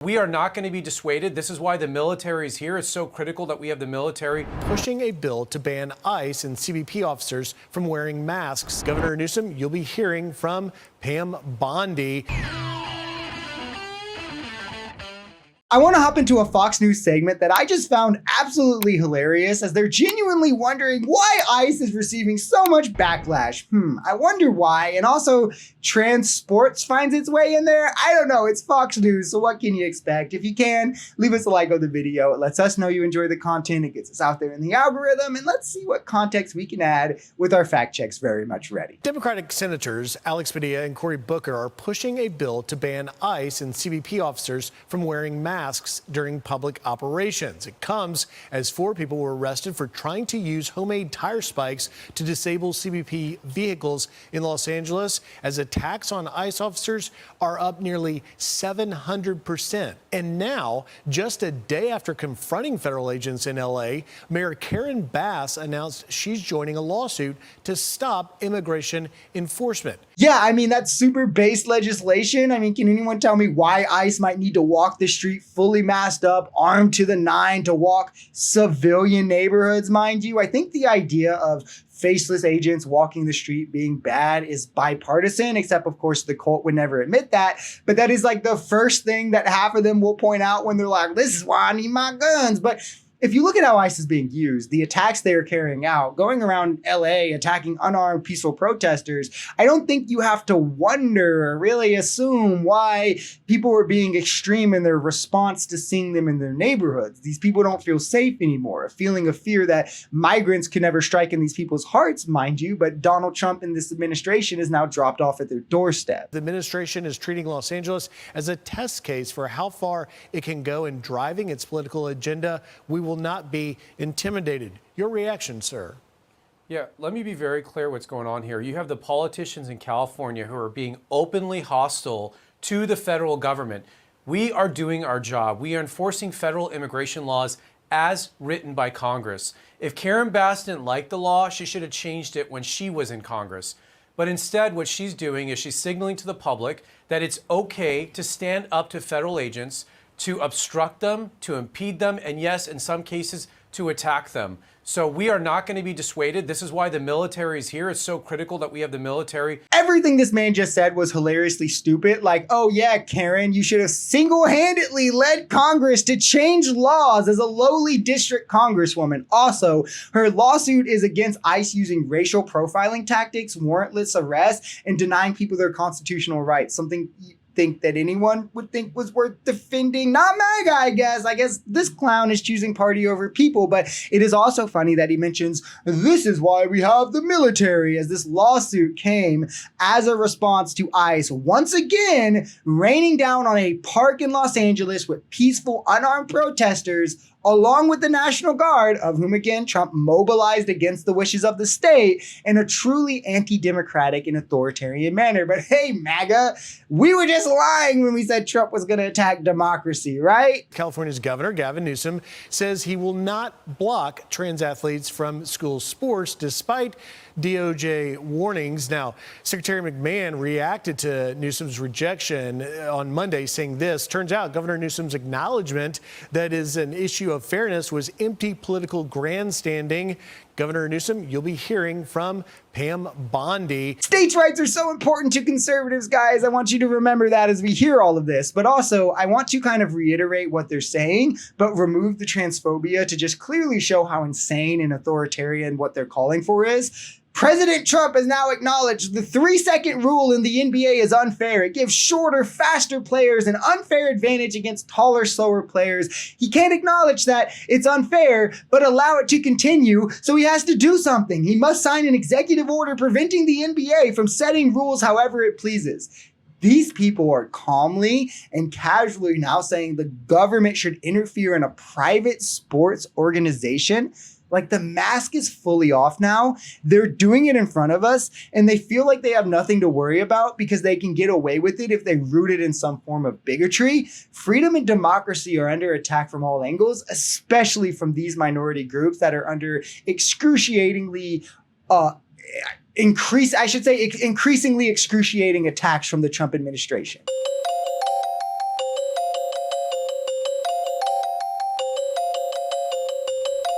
We are not going to be dissuaded. This is why the military is here. It's so critical that we have the military pushing a bill to ban ICE and CBP officers from wearing masks. Governor Newsom, you'll be hearing from Pam Bondi. I want to hop into a Fox News segment that I just found absolutely hilarious, as they're genuinely wondering why ICE is receiving so much backlash. I wonder why. And also, trans sports finds its way in there. I don't know. It's Fox News, so what can you expect? If you can, leave us a like on the video. It lets us know you enjoy the content. It gets us out there in the algorithm. And let's see what context we can add with our fact checks very much ready. Democratic Senators Alex Padilla and Cory Booker are pushing a bill to ban ICE and CBP officers from wearing masks during public operations. It comes as 4 people were arrested for trying to use homemade tire spikes to disable CBP vehicles in Los Angeles, as attacks on ICE officers are up nearly 700%. And now, just a day after confronting federal agents in LA, Mayor Karen Bass announced she's joining a lawsuit to stop immigration enforcement. Yeah, I mean, that's super base legislation. I mean, can anyone tell me why ICE might need to walk the street fully masked up, armed to the 9 to walk civilian neighborhoods, mind you? I think the idea of faceless agents walking the street being bad is bipartisan, except of course the cult would never admit that. But that is like the first thing that half of them will point out when they're like, this is why I need my guns. But if you look at how ICE is being used, the attacks they are carrying out, going around LA, attacking unarmed peaceful protesters, I don't think you have to wonder or really assume why people are being extreme in their response to seeing them in their neighborhoods. These people don't feel safe anymore. A feeling of fear that migrants could never strike in these people's hearts, mind you, but Donald Trump and this administration is now dropped off at their doorstep. The administration is treating Los Angeles as a test case for how far it can go in driving its political agenda. We will not be intimidated. Your reaction, sir? Yeah, let me be very clear what's going on here. You have the politicians in California who are being openly hostile to the federal government. We are doing our job. We are enforcing federal immigration laws as written by Congress. If Karen Bass didn't like the law, she should have changed it when she was in Congress. But instead, what she's doing is she's signaling to the public that it's okay to stand up to federal agents, to obstruct them, to impede them, and yes, in some cases, to attack them. So we are not going to be dissuaded. This is why the military is here. It's so critical that we have the military. Everything this man just said was hilariously stupid. Like, oh yeah, Karen, you should have single-handedly led Congress to change laws as a lowly district congresswoman. Also, her lawsuit is against ICE using racial profiling tactics, warrantless arrests, and denying people their constitutional rights. Something think that anyone would think was worth defending. Not MAGA, I guess. I guess this clown is choosing party over people, but it is also funny that he mentions this is why we have the military, as this lawsuit came as a response to ICE once again raining down on a park in Los Angeles with peaceful, unarmed protesters, along with the National Guard, of whom again Trump mobilized against the wishes of the state in a truly anti-democratic and authoritarian manner. But hey, MAGA, we were just lying when we said Trump was going to attack democracy, right? California's Governor Gavin Newsom says he will not block trans athletes from school sports despite DOJ warnings. Now, Secretary McMahon reacted to Newsom's rejection on Monday, saying this: turns out Governor Newsom's acknowledgement that is an issue of fairness was empty political grandstanding. Governor Newsom, you'll be hearing from Pam Bondi. States' rights are so important to conservatives, guys. I want you to remember that as we hear all of this. But also, I want to kind of reiterate what they're saying, but remove the transphobia to just clearly show how insane and authoritarian what they're calling for is. President Trump has now acknowledged the 3-second rule in the NBA is unfair. It gives shorter, faster players an unfair advantage against taller, slower players. He can't acknowledge that it's unfair, but allow it to continue, so he has to do something. He must sign an executive order preventing the NBA from setting rules however it pleases. These people are calmly and casually now saying the government should interfere in a private sports organization. Like, the mask is fully off now. They're doing it in front of us, and they feel like they have nothing to worry about because they can get away with it if they root it in some form of bigotry. Freedom and democracy are under attack from all angles, especially from these minority groups that are under excruciatingly increasingly excruciating attacks from the Trump administration.